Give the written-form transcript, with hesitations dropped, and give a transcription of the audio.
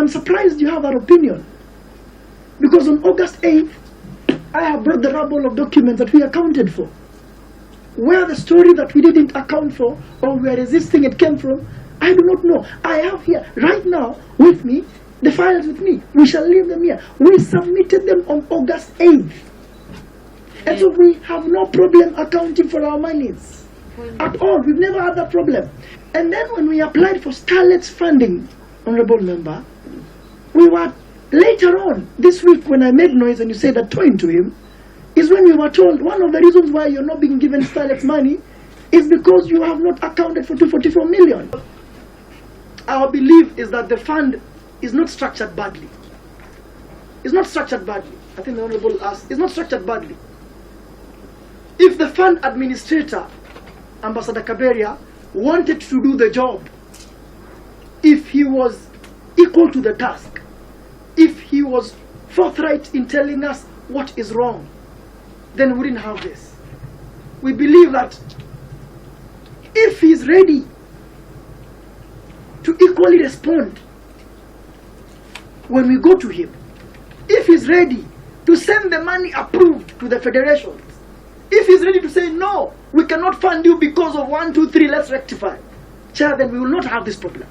I'm surprised you have that opinion. Because on August 8th, I have brought the rubble of documents that we accounted for. Where the story that we didn't account for or we are resisting it came from, I do not know. I have here, right now, with me, the files with me. We shall leave them here. We submitted them on August 8th. And so we have no problem accounting for our monies at all. We've never had that problem. And then when we applied for Starlet's funding, Honorable Member, we were later on, this week when I made noise and you said that towing to him, is when we were told one of the reasons why you're not being given Starlet's money is because you have not accounted for 244 million. Our belief is that the fund is not structured badly. It's not structured badly. I think the Honorable asked, it's not structured badly. If the fund administrator, Ambassador Kaberia, wanted to do the job, if he was equal to the task, if he was forthright in telling us what is wrong, then we wouldn't have this. We believe that if he's ready to equally respond when we go to him, if he's ready to send the money approved to the federations, if he's ready to say, no, we cannot fund you because of 1, 2, 3, let's rectify, Chair, then we will not have this problem.